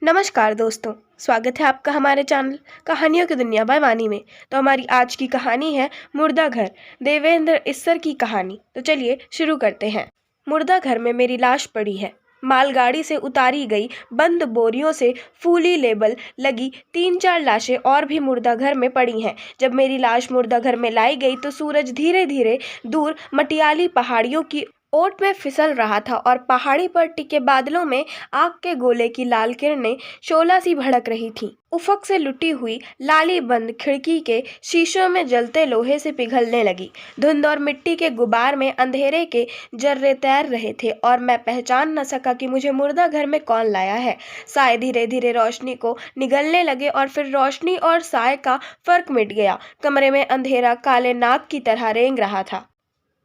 नमस्कार दोस्तों, स्वागत है आपका हमारे चैनल कहानियों की दुनिया बाय वानी में। तो हमारी आज की कहानी है मुर्दा घर, देवेंद्र इस्सर की कहानी। तो चलिए शुरू करते हैं। मुर्दा घर में मेरी लाश पड़ी है। मालगाड़ी से उतारी गई बंद बोरियों से फूली लेबल लगी 3-4 लाशें और भी मुर्दा घर में पड़ी हैं। जब मेरी लाश मुर्दा घर में लाई गई तो सूरज धीरे धीरे दूर मटियाली पहाड़ियों की ओट में फिसल रहा था और पहाड़ी पर टिके बादलों में आग के गोले की लाल किरणें शोला सी भड़क रही थीं। उफक से लुटी हुई लाली बंद खिड़की के शीशों में जलते लोहे से पिघलने लगी। धुंध और मिट्टी के गुबार में अंधेरे के जर्रे तैर रहे थे और मैं पहचान न सका कि मुझे मुर्दा घर में कौन लाया है। साए धीरे धीरे रोशनी को निगलने लगे और फिर रोशनी और साए का फर्क मिट गया। कमरे में अंधेरा काले नाग की तरह रेंग रहा था।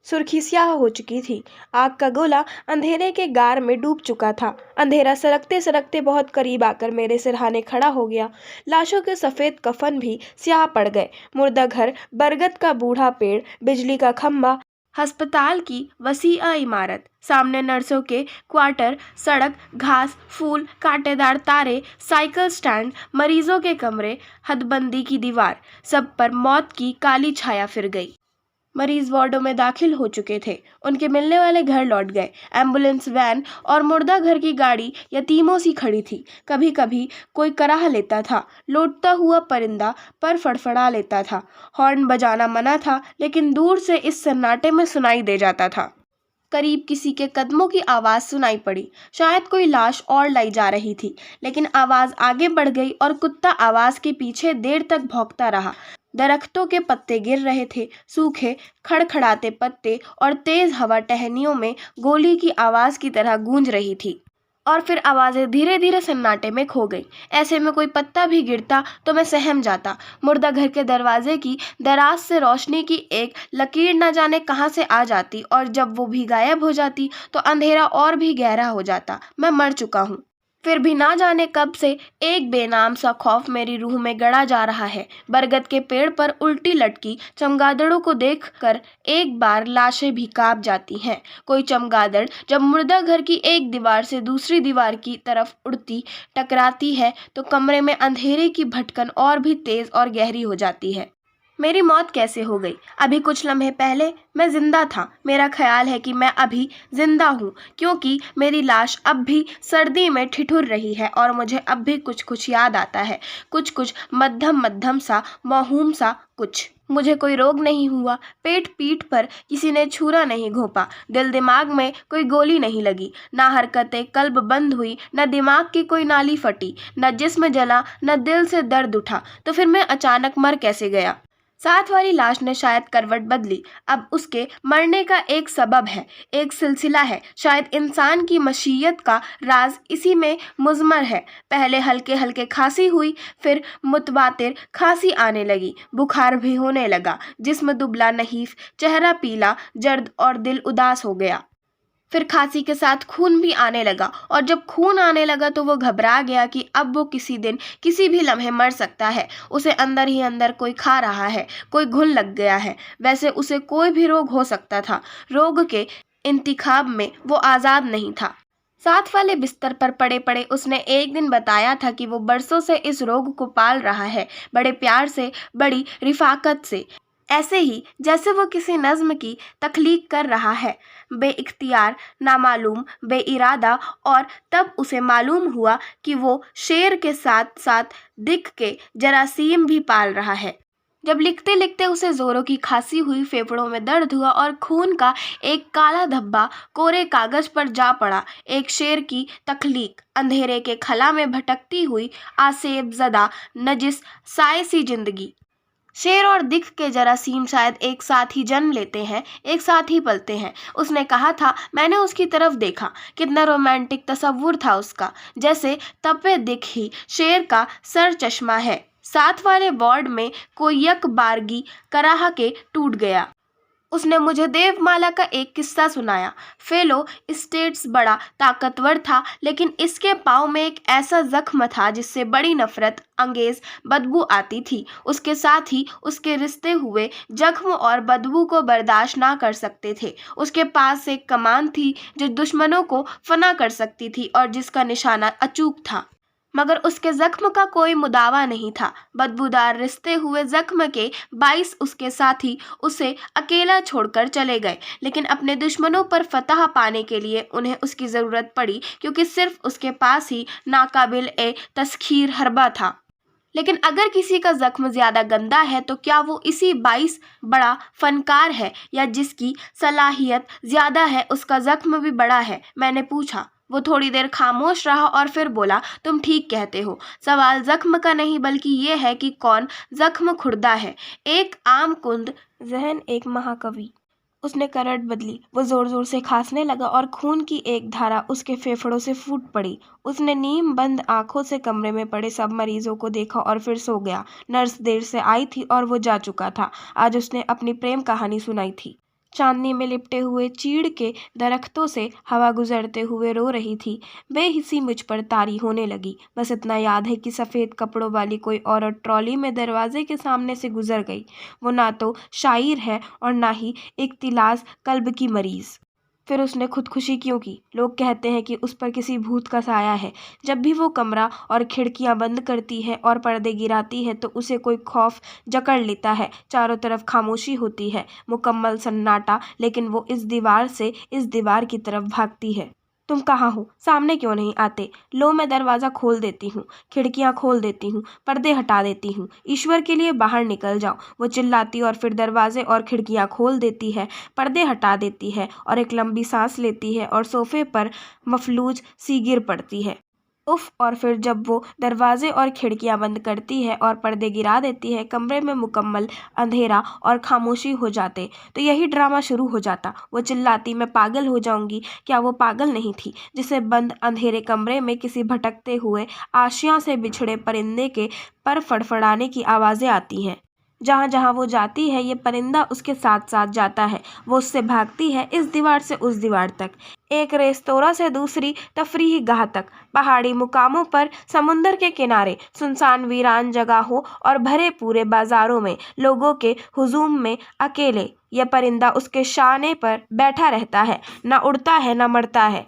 सुर्खी स्याह हो चुकी थी। आग का गोला अंधेरे के गार में डूब चुका था। अंधेरा सरकते सरकते बहुत करीब आकर मेरे सिरहाने खड़ा हो गया। लाशों के सफेद कफन भी स्याह पड़ गए। मुर्दा घर, बरगद का बूढ़ा पेड़, बिजली का खंभा, अस्पताल की वसीआ इमारत, सामने नर्सों के क्वार्टर, सड़क, घास, फूल, कांटेदार तारे, साइकिल स्टैंड, मरीजों के कमरे, हदबंदी की दीवार, सब पर मौत की काली छाया फिर गई। मरीज वार्डों में दाखिल हो चुके थे। उनके मिलने वाले घर लौट गए। एम्बुलेंस वैन और मुर्दा घर की गाड़ी यतीमों सी खड़ी थी। कभी कभी कोई कराह लेता था। लौटता हुआ परिंदा पर फड़फड़ा लेता था। हॉर्न बजाना मना था, लेकिन दूर से इस सन्नाटे में सुनाई दे जाता था। करीब किसी के कदमों की आवाज सुनाई पड़ी। शायद कोई लाश और लाई जा रही थी, लेकिन आवाज आगे बढ़ गई और कुत्ता आवाज के पीछे देर तक भौंकता रहा। दरख्तों के पत्ते गिर रहे थे, सूखे खड़खड़ाते पत्ते, और तेज हवा टहनियों में गोली की आवाज की तरह गूंज रही थी। और फिर आवाजें धीरे धीरे सन्नाटे में खो गई। ऐसे में कोई पत्ता भी गिरता तो मैं सहम जाता। मुर्दा घर के दरवाजे की दराज से रोशनी की एक लकीर न जाने कहां से आ जाती, और जब वो भी गायब हो जाती तो अंधेरा और भी गहरा हो जाता। मैं मर चुका हूँ। फिर भी ना जाने कब से एक बेनाम सा खौफ मेरी रूह में गड़ा जा रहा है। बरगद के पेड़ पर उल्टी लटकी चमगादड़ों को देखकर एक बार लाशें भी कांप जाती हैं। कोई चमगादड़ जब मुर्दा घर की एक दीवार से दूसरी दीवार की तरफ उड़ती टकराती है तो कमरे में अंधेरे की भटकन और भी तेज और गहरी हो जाती है। मेरी मौत कैसे हो गई? अभी कुछ लम्हे पहले मैं जिंदा था। मेरा ख्याल है कि मैं अभी जिंदा हूँ, क्योंकि मेरी लाश अब भी सर्दी में ठिठुर रही है और मुझे अब भी कुछ कुछ याद आता है। कुछ कुछ मध्यम मध्यम सा, मौहूम सा कुछ। मुझे कोई रोग नहीं हुआ, पेट पीठ पर किसी ने छुरा नहीं घोंपा, दिल दिमाग में कोई गोली नहीं लगी, ना हरकतें कल्ब बंद हुई, न दिमाग की कोई नाली फटी, न जिस्म जला, न दिल से दर्द उठा। तो फिर मैं अचानक मर कैसे गया? साथ वाली लाश ने शायद करवट बदली। अब उसके मरने का एक सबब है, एक सिलसिला है। शायद इंसान की मशीयत का राज इसी में मुज़मर है। पहले हल्के हल्के खांसी हुई, फिर मुतवातिर खांसी आने लगी, बुखार भी होने लगा, जिस्म दुबला नहीफ, चेहरा पीला जर्द और दिल उदास हो गया। फिर खांसी के साथ खून भी आने लगा, और जब खून आने लगा तो वो घबरा गया कि अब वो किसी दिन किसी भी लम्हे मर सकता है। उसे अंदर ही अंदर कोई खा रहा है, कोई घुन लग गया है। वैसे उसे कोई भी रोग हो सकता था। रोग के इंतिखाब में वो आज़ाद नहीं था। साथ वाले बिस्तर पर पड़े पड़े उसने एक दिन बताया था कि वो बरसों से इस रोग को पाल रहा है, बड़े प्यार से, बड़ी रिफाकत से, ऐसे ही जैसे वो किसी नज्म की तख्लीक कर रहा है, बेइख्तियार, नामालूम, बेइरादा। और तब उसे मालूम हुआ कि वो शेर के साथ साथ दिक के जरासीम भी पाल रहा है। जब लिखते लिखते उसे जोरों की खांसी हुई, फेफड़ों में दर्द हुआ और खून का एक काला धब्बा कोरे कागज पर जा पड़ा। एक शेर की तख्लीक, अंधेरे के खला में भटकती हुई, आसेब ज़दा नजिस साए सी जिंदगी। शेर और दिख के जरासीम शायद एक साथ ही जन्म लेते हैं, एक साथ ही पलते हैं। उसने कहा था। मैंने उसकी तरफ देखा। कितना रोमांटिक तसव्वुर था उसका, जैसे तपे दिख ही शेर का सर चश्मा है। साथ वाले वार्ड में कोई यक बारगी कराह के टूट गया। उसने मुझे देवमाला का एक किस्सा सुनाया। फेलो स्टेट्स बड़ा ताकतवर था, लेकिन इसके पाँव में एक ऐसा जख्म था जिससे बड़ी नफरत अंगेज बदबू आती थी। उसके साथ ही उसके रिश्ते हुए जख्म और बदबू को बर्दाश्त ना कर सकते थे। उसके पास एक कमान थी जो दुश्मनों को फना कर सकती थी और जिसका निशाना अचूक था। मगर उसके जख्म का कोई मुदावा नहीं था। बदबूदार रिश्ते हुए जख्म के 22 उसके साथी उसे अकेला छोड़कर चले गए, लेकिन अपने दुश्मनों पर फतह पाने के लिए उन्हें उसकी ज़रूरत पड़ी, क्योंकि सिर्फ उसके पास ही नाकाबिल ए तस्खीर हरबा था। लेकिन अगर किसी का जख्म ज्यादा गंदा है तो क्या वो इसी 22 बड़ा फनकार है, या जिसकी सलाहियत ज्यादा है उसका जख्म भी बड़ा है? मैंने पूछा। वो थोड़ी देर खामोश रहा और फिर बोला, तुम ठीक कहते हो। सवाल जख्म का नहीं बल्कि ये है कि कौन जख्म खुर्दा है। एक आम कुंद जहन एक महाकवि। उसने करवट बदली। वो जोर जोर से खांसने लगा और खून की एक धारा उसके फेफड़ों से फूट पड़ी। उसने नीम बंद आंखों से कमरे में पड़े सब मरीजों को देखा और फिर सो गया। नर्स देर से आई थी और वो जा चुका था। आज उसने अपनी प्रेम कहानी सुनाई थी। चांदनी में लिपटे हुए चीड़ के दरख्तों से हवा गुजरते हुए रो रही थी। बेहिसी मुझ पर तारी होने लगी। बस इतना याद है कि सफ़ेद कपड़ों वाली कोई औरत ट्रॉली में दरवाजे के सामने से गुजर गई। वो ना तो शायर है और ना ही इख्तिलास कल्ब की मरीज़। फिर उसने खुदकुशी क्यों की? लोग कहते हैं कि उस पर किसी भूत का साया है। जब भी वो कमरा और खिड़कियां बंद करती है और पर्दे गिराती है तो उसे कोई खौफ जकड़ लेता है। चारों तरफ खामोशी होती है, मुकम्मल सन्नाटा, लेकिन वो इस दीवार से इस दीवार की तरफ भागती है। तुम कहाँ हो? सामने क्यों नहीं आते? लो, मैं दरवाज़ा खोल देती हूँ, खिड़कियाँ खोल देती हूँ, पर्दे हटा देती हूँ। ईश्वर के लिए बाहर निकल जाओ। वो चिल्लाती और फिर दरवाजे और खिड़कियाँ खोल देती है, पर्दे हटा देती है और एक लंबी सांस लेती है और सोफे पर मफलूज सी गिर पड़ती है। उफ! और फिर जब वो दरवाजे और खिड़कियां बंद करती है और पर्दे गिरा देती है, कमरे में मुकम्मल अंधेरा और खामोशी हो जाते। तो यही ड्रामा शुरू हो जाता। वो चिल्लाती, मैं पागल हो जाऊंगी। क्या वो पागल नहीं थी जिसे बंद अंधेरे कमरे में किसी भटकते हुए आशियां से बिछड़े परिंदे के पर फड़फड़ाने की आवाज़ें आती हैं? जहाँ जहाँ वो जाती है ये परिंदा उसके साथ साथ जाता है। वो उससे भागती है, इस दीवार से उस दीवार तक, एक रेस्तोरा से दूसरी तफरीही गाह तक, पहाड़ी मुकामों पर, समुंदर के किनारे, सुनसान वीरान जगहों और भरे पूरे बाजारों में, लोगों के हुजूम में अकेले यह परिंदा उसके शाने पर बैठा रहता है। न उड़ता है न मरता है।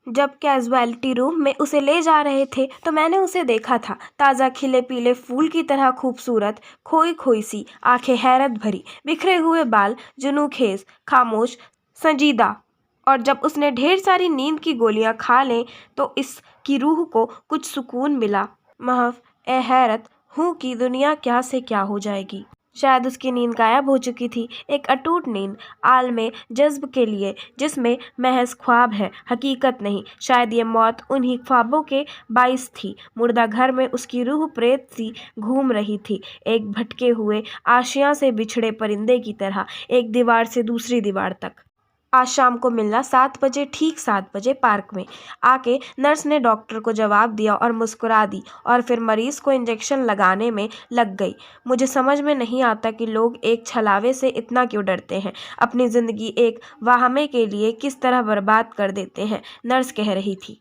जब कैजुअलिटी रूम में उसे ले जा रहे थे तो मैंने उसे देखा था, ताज़ा खिले पीले फूल की तरह खूबसूरत, खोई खोई सी आंखें, हैरत भरी, बिखरे हुए बाल, जुनूखेज, खामोश, संजीदा। और जब उसने ढेर सारी नींद की गोलियां खा लें तो इसकी रूह को कुछ सुकून मिला। महव ए हैरत हूँ कि दुनिया क्या से क्या हो जाएगी। शायद उसकी नींद गायब हो चुकी थी, एक अटूट नींद, आलमे जज्ब के लिए, जिसमें महज ख्वाब है, हकीकत नहीं। शायद ये मौत उन्हीं ख्वाबों के बाइस थी। मुर्दा घर में उसकी रूह प्रेत सी घूम रही थी, एक भटके हुए आशियां से बिछड़े परिंदे की तरह, एक दीवार से दूसरी दीवार तक। आज शाम को मिलना, 7 बजे, ठीक 7 बजे, पार्क में। आके नर्स ने डॉक्टर को जवाब दिया और मुस्कुरा दी और फिर मरीज को इंजेक्शन लगाने में लग गई। मुझे समझ में नहीं आता कि लोग एक छलावे से इतना क्यों डरते हैं, अपनी ज़िंदगी एक वाहमे के लिए किस तरह बर्बाद कर देते हैं। नर्स कह रही थी,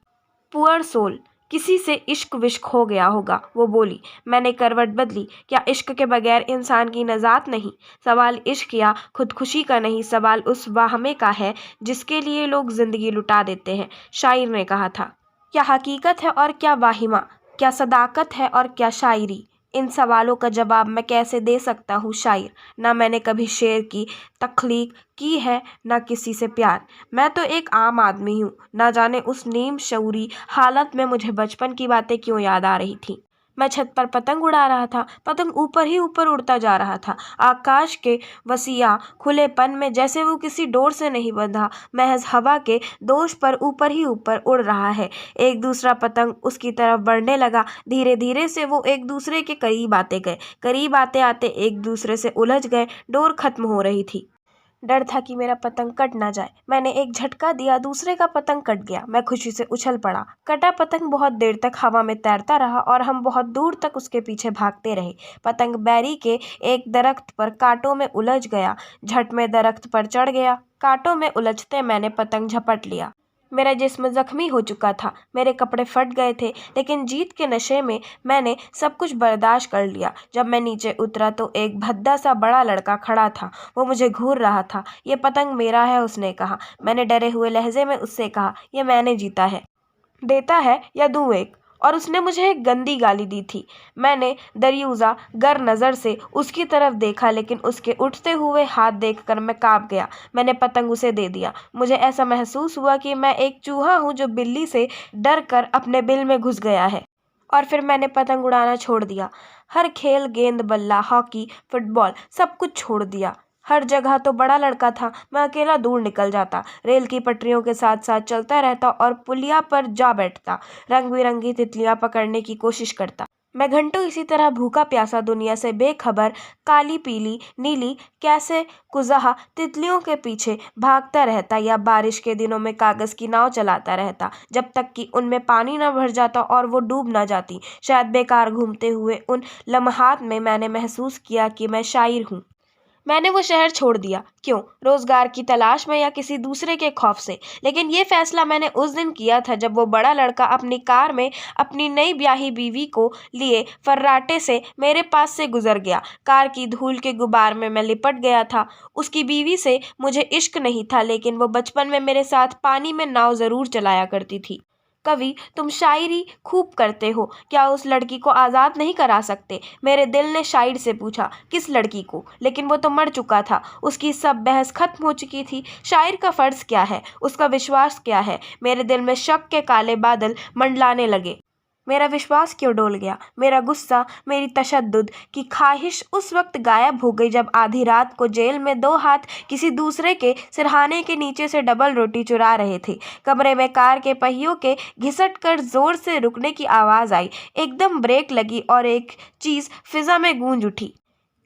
पुअर सोल, किसी से इश्क विश्क हो गया होगा। वो बोली। मैंने करवट बदली। क्या इश्क के बगैर इंसान की नजात नहीं? सवाल इश्क या खुदकुशी का नहीं, सवाल उस वाहमे का है जिसके लिए लोग जिंदगी लुटा देते हैं। शायर ने कहा था, क्या हकीकत है और क्या वाहिमा, क्या सदाकत है और क्या शायरी? इन सवालों का जवाब मैं कैसे दे सकता हूँ शायर? ना मैंने कभी शेर की तख्लीक की है, ना किसी से प्यार। मैं तो एक आम आदमी हूँ। ना जाने उस नीम शऊरी हालत में मुझे बचपन की बातें क्यों याद आ रही थी। मैं छत पर पतंग उड़ा रहा था। पतंग ऊपर ही ऊपर उड़ता जा रहा था, आकाश के वसीया खुलेपन में, जैसे वो किसी डोर से नहीं बंधा, महज हवा के दोष पर ऊपर ही ऊपर उड़ रहा है। एक दूसरा पतंग उसकी तरफ बढ़ने लगा। धीरे धीरे से वो एक दूसरे के करीब आते गए। करीब आते आते एक दूसरे से उलझ गए। डोर खत्म हो रही थी। डर था कि मेरा पतंग कट ना जाए। मैंने एक झटका दिया, दूसरे का पतंग कट गया। मैं खुशी से उछल पड़ा। कटा पतंग बहुत देर तक हवा में तैरता रहा और हम बहुत दूर तक उसके पीछे भागते रहे। पतंग बैरी के एक दरख्त पर कांटों में उलझ गया। झट में दरख्त पर चढ़ गया। कांटों में उलझते मैंने पतंग झपट लिया। मेरा जिस्म जख्मी हो चुका था, मेरे कपड़े फट गए थे, लेकिन जीत के नशे में मैंने सब कुछ बर्दाश्त कर लिया। जब मैं नीचे उतरा तो एक भद्दा सा बड़ा लड़का खड़ा था। वो मुझे घूर रहा था। ये पतंग मेरा है, उसने कहा। मैंने डरे हुए लहजे में उससे कहा, ये मैंने जीता है। देता है या दूं एक? और उसने मुझे एक गंदी गाली दी थी। मैंने दरियूज़ा गर नज़र से उसकी तरफ देखा, लेकिन उसके उठते हुए हाथ देखकर मैं काँप गया। मैंने पतंग उसे दे दिया। मुझे ऐसा महसूस हुआ कि मैं एक चूहा हूँ जो बिल्ली से डर कर अपने बिल में घुस गया है। और फिर मैंने पतंग उड़ाना छोड़ दिया। हर खेल, गेंद बल्ला, हॉकी, फुटबॉल, सब कुछ छोड़ दिया। हर जगह तो बड़ा लड़का था, मैं अकेला दूर निकल जाता, रेल की पटरियों के साथ साथ चलता रहता और पुलिया पर जा बैठता, रंग बिरंगी तितलियां पकड़ने की कोशिश करता। मैं घंटों इसी तरह भूखा प्यासा, दुनिया से बेखबर, काली पीली नीली कैसे कुजहा तितलियों के पीछे भागता रहता, या बारिश के दिनों में कागज की नाव चलाता रहता, जब तक कि उनमें पानी न भर जाता और वो डूब न जाती। शायद बेकार घूमते हुए उन लम्हात में मैंने महसूस किया कि मैं शायर हूँ। मैंने वो शहर छोड़ दिया। क्यों? रोजगार की तलाश में या किसी दूसरे के खौफ से? लेकिन ये फैसला मैंने उस दिन किया था जब वो बड़ा लड़का अपनी कार में अपनी नई ब्याही बीवी को लिए फर्राटे से मेरे पास से गुजर गया। कार की धूल के गुबार में मैं लिपट गया था। उसकी बीवी से मुझे इश्क नहीं था, लेकिन वो बचपन में मेरे साथ पानी में नाव जरूर चलाया करती थी। कवि, तुम शायरी खूब करते हो, क्या उस लड़की को आज़ाद नहीं करा सकते? मेरे दिल ने शायर से पूछा। किस लड़की को? लेकिन वो तो मर चुका था, उसकी सब बहस खत्म हो चुकी थी। शायर का फ़र्ज़ क्या है? उसका विश्वास क्या है? मेरे दिल में शक के काले बादल मंडलाने लगे। मेरा विश्वास क्यों डोल गया? मेरा गुस्सा, मेरी तशद्दुद की ख्वाहिश उस वक्त गायब हो गई जब आधी रात को जेल में दो हाथ किसी दूसरे के सिरहाने के नीचे से डबल रोटी चुरा रहे थे। कमरे में कार के पहियों के घिसट कर जोर से रुकने की आवाज़ आई। एकदम ब्रेक लगी और एक चीज़ फिजा में गूंज उठी।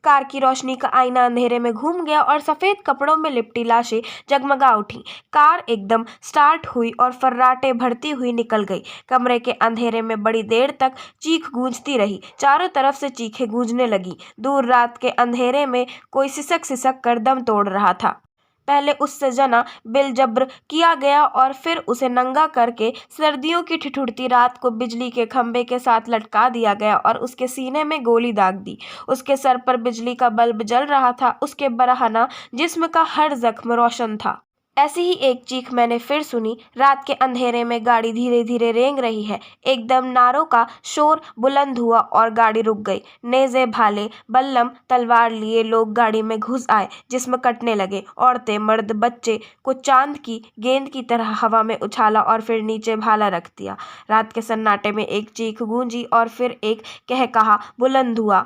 कार की रोशनी का आईना अंधेरे में घूम गया और सफ़ेद कपड़ों में लिपटी लाशें जगमगा उठी। कार एकदम स्टार्ट हुई और फर्राटे भरती हुई निकल गई। कमरे के अंधेरे में बड़ी देर तक चीख गूंजती रही। चारों तरफ से चीखें गूंजने लगी। दूर रात के अंधेरे में कोई सिसक सिसक कर दम तोड़ रहा था। पहले उससे जना बिलजब्र किया गया और फिर उसे नंगा करके सर्दियों की ठिठुरती रात को बिजली के खंभे के साथ लटका दिया गया और उसके सीने में गोली दाग दी। उसके सर पर बिजली का बल्ब जल रहा था। उसके बरहना जिस्म का हर जख्म रोशन था। ऐसी ही एक चीख मैंने फिर सुनी। रात के अंधेरे में गाड़ी धीरे धीरे रेंग रही है। एकदम नारों का शोर बुलंद हुआ और गाड़ी रुक गई। नेज़े, भाले, बल्लम, तलवार लिए लोग गाड़ी में घुस आए। जिस्म कटने लगे। औरतें, मर्द, बच्चे को चांद की गेंद की तरह हवा में उछाला और फिर नीचे भाला रख दिया। रात के सन्नाटे में एक चीख गूंजी और फिर एक कहकहा बुलंद हुआ।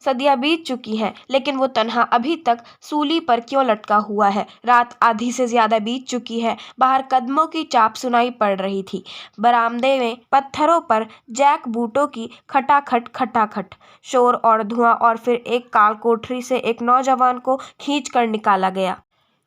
सदियां बीत चुकी हैं, लेकिन वो तन्हा अभी तक सूली पर क्यों लटका हुआ है? रात आधी से ज्यादा बीत चुकी है। बाहर कदमों की चाप सुनाई पड़ रही थी। बरामदे में पत्थरों पर जैक बूटों की खटाखट खटाखट, शोर और धुआं, और फिर एक काल कोठरी से एक नौजवान को खींच कर निकाला गया।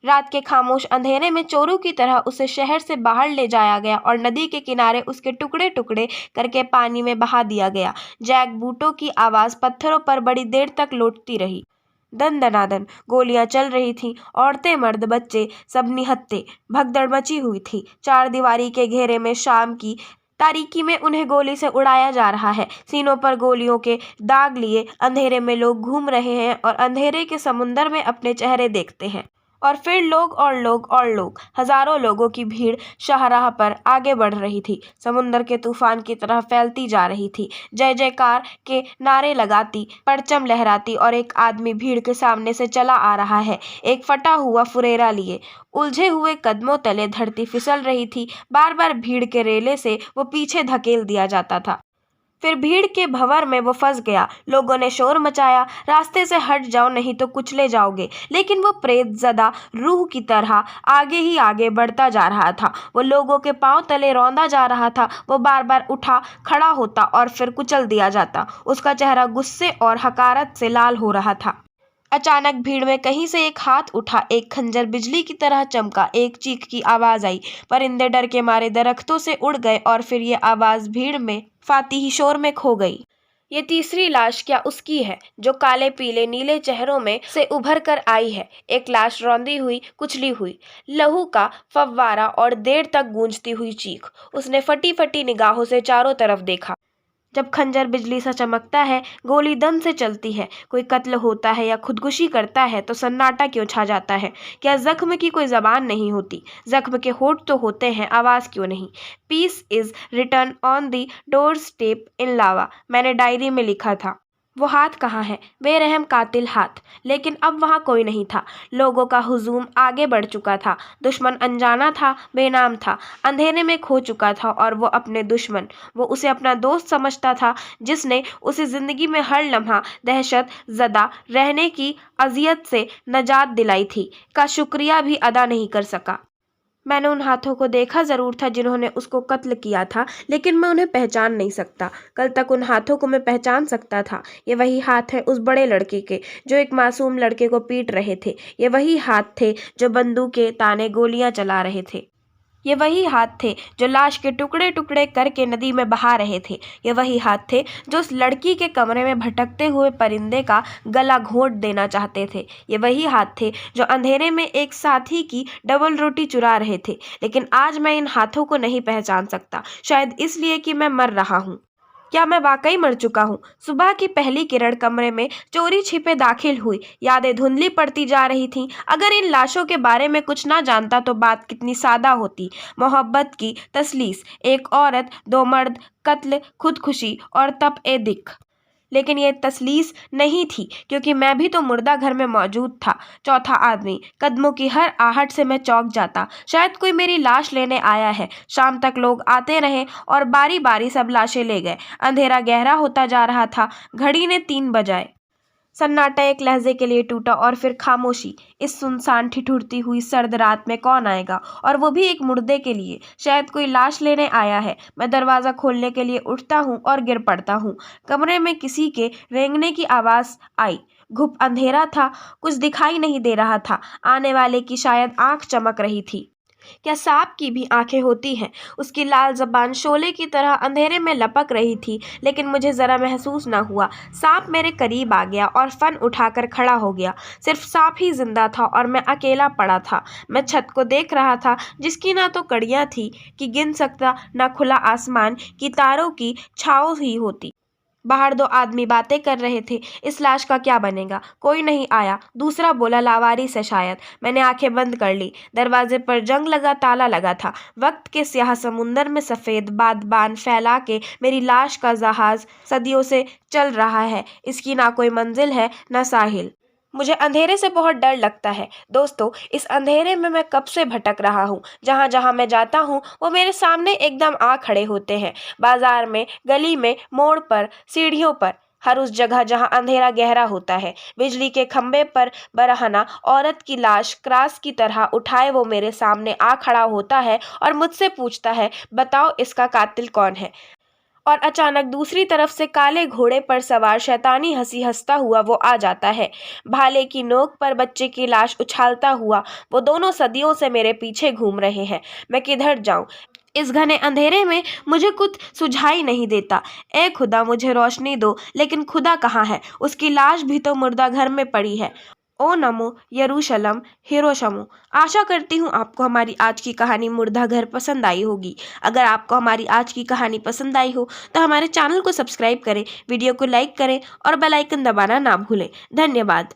रात के खामोश अंधेरे में चोरों की तरह उसे शहर से बाहर ले जाया गया और नदी के किनारे उसके टुकड़े टुकड़े करके पानी में बहा दिया गया। जैक बूटों की आवाज़ पत्थरों पर बड़ी देर तक लौटती रही। दन दनादन गोलियां चल रही थीं। औरतें, मर्द, बच्चे सब निहत्थे। भगदड़ मची हुई थी। चार दीवारी के घेरे में शाम की तारीकी में उन्हें गोली से उड़ाया जा रहा है। सीनों पर गोलियों के दाग लिए अंधेरे में लोग घूम रहे हैं और अंधेरे के समुंदर में अपने चेहरे देखते हैं। और फिर लोग और लोग और लोग, हजारों लोगों की भीड़ शाहराह पर आगे बढ़ रही थी। समुंदर के तूफान की तरह फैलती जा रही थी। जय जयकार के नारे लगाती, परचम लहराती, और एक आदमी भीड़ के सामने से चला आ रहा है, एक फटा हुआ फुरेरा लिए। उलझे हुए कदमों तले धरती फिसल रही थी। बार बार भीड़ के रेले से वो पीछे धकेल दिया जाता था। फिर भीड़ के भंवर में वो फंस गया। लोगों ने शोर मचाया, रास्ते से हट जाओ नहीं तो कुचले जाओगे। लेकिन वो प्रेतज़दा रूह की तरह आगे ही आगे बढ़ता जा रहा था। वो लोगों के पांव तले रौंदा जा रहा था। वो बार बार उठा खड़ा होता और फिर कुचल दिया जाता। उसका चेहरा गुस्से और हकारत से लाल हो रहा था। अचानक भीड़ में कहीं से एक हाथ उठा, एक खंजर बिजली की तरह चमका, एक चीख की आवाज आई। परिंदे डर के मारे दरख्तों से उड़ गए और फिर ये आवाज भीड़ में फातिही शोर में खो गई। ये तीसरी लाश क्या उसकी है जो काले पीले नीले चेहरों में से उभर कर आई है? एक लाश, रौंदी हुई, कुचली हुई, लहू का फव्वारा और देर तक गूंजती हुई चीख। उसने फटी फटी निगाहों से चारों तरफ देखा। जब खंजर बिजली सा चमकता है, गोली दम से चलती है, कोई कत्ल होता है या खुदकुशी करता है तो सन्नाटा क्यों छा जाता है? क्या जख्म की कोई जबान नहीं होती? जख्म के होठ तो होते हैं, आवाज क्यों नहीं? Peace is return on the doorstep in Lava, मैंने डायरी में लिखा था। वो हाथ कहाँ है? बेरहम कातिल हाथ। लेकिन अब वहाँ कोई नहीं था। लोगों का हुजूम आगे बढ़ चुका था। दुश्मन अनजाना था, बेनाम था, अंधेरे में खो चुका था और वो अपने दुश्मन, वो उसे अपना दोस्त समझता था जिसने उसे जिंदगी में हर लम्हा दहशत ज़दा रहने की अजियत से नजात दिलाई थी, का शुक्रिया भी अदा नहीं कर सका। मैंने उन हाथों को देखा जरूर था जिन्होंने उसको कत्ल किया था, लेकिन मैं उन्हें पहचान नहीं सकता। कल तक उन हाथों को मैं पहचान सकता था। ये वही हाथ है उस बड़े लड़के के जो एक मासूम लड़के को पीट रहे थे। ये वही हाथ थे जो बंदूकें ताने गोलियां चला रहे थे। ये वही हाथ थे जो लाश के टुकड़े टुकड़े करके नदी में बहा रहे थे। ये वही हाथ थे जो उस लड़की के कमरे में भटकते हुए परिंदे का गला घोंट देना चाहते थे। ये वही हाथ थे जो अंधेरे में एक साथी की डबल रोटी चुरा रहे थे। लेकिन आज मैं इन हाथों को नहीं पहचान सकता, शायद इसलिए कि मैं मर रहा हूँ। क्या मैं वाकई मर चुका हूँ? सुबह की पहली किरण कमरे में चोरी छिपे दाखिल हुई। यादें धुंधली पड़ती जा रही थीं। अगर इन लाशों के बारे में कुछ ना जानता तो बात कितनी सादा होती। मोहब्बत की तसलीस, एक औरत, दो मर्द, कत्ल, खुदकुशी और तप ए दिख। लेकिन ये तसलीस नहीं थी, क्योंकि मैं भी तो मुर्दा घर में मौजूद था। चौथा आदमी, कदमों की हर आहट से मैं चौंक जाता। शायद कोई मेरी लाश लेने आया है। शाम तक लोग आते रहे और बारी बारी सब लाशें ले गए। अंधेरा गहरा होता जा रहा था। घड़ी ने 3 बजाए। सन्नाटा एक लहजे के लिए टूटा और फिर खामोशी। इस सुनसान ठिठुरती हुई सर्द रात में कौन आएगा, और वो भी एक मुर्दे के लिए? शायद कोई लाश लेने आया है। मैं दरवाज़ा खोलने के लिए उठता हूँ और गिर पड़ता हूँ। कमरे में किसी के रेंगने की आवाज़ आई। घुप अंधेरा था, कुछ दिखाई नहीं दे रहा था। आने वाले की शायद आंख चमक रही थी। क्या सांप की भी आंखें होती हैं? उसकी लाल जबान शोले की तरह अंधेरे में लपक रही थी, लेकिन मुझे जरा महसूस न हुआ। सांप मेरे करीब आ गया और फन उठाकर खड़ा हो गया। सिर्फ सांप ही जिंदा था और मैं अकेला पड़ा था। मैं छत को देख रहा था, जिसकी ना तो कड़ियां थी कि गिन सकता, ना खुला आसमान की तारों की छाँव ही होती। बाहर 2 आदमी बातें कर रहे थे। इस लाश का क्या बनेगा? कोई नहीं आया। दूसरा बोला, लावारिस है शायद। मैंने आंखें बंद कर ली। दरवाजे पर जंग लगा ताला लगा था। वक्त के स्याह समुंदर में सफ़ेद बादबान फैला के मेरी लाश का जहाज सदियों से चल रहा है। इसकी ना कोई मंजिल है, ना साहिल। मुझे अंधेरे से बहुत डर लगता है दोस्तों। इस अंधेरे में मैं कब से भटक रहा हूँ। जहाँ जहाँ मैं जाता हूँ वो मेरे सामने एकदम आ खड़े होते हैं। बाजार में, गली में, मोड़ पर, सीढ़ियों पर, हर उस जगह जहाँ अंधेरा गहरा होता है। बिजली के खंभे पर बरहना औरत की लाश क्रास की तरह उठाए वो मेरे सामने आ खड़ा होता है और मुझसे पूछता है, बताओ इसका कातिल कौन है? और अचानक दूसरी तरफ से काले घोड़े पर सवार शैतानी हंसी हंसता हुआ वो आ जाता है। भाले की नोक पर बच्चे की लाश उछालता हुआ वो दोनों सदियों से मेरे पीछे घूम रहे हैं। मैं किधर जाऊं? इस घने अंधेरे में मुझे कुछ सुझाई नहीं देता। ए खुदा, मुझे रोशनी दो। लेकिन खुदा कहाँ है? उसकी लाश भी तो मुर्दा घर में पड़ी है। ओ नमो यरूशलम हिरोशमो। आशा करती हूँ आपको हमारी आज की कहानी मुर्दा घर पसंद आई होगी। अगर आपको हमारी आज की कहानी पसंद आई हो तो हमारे चैनल को सब्सक्राइब करें, वीडियो को लाइक करें और बेल आइकन दबाना ना भूलें। धन्यवाद।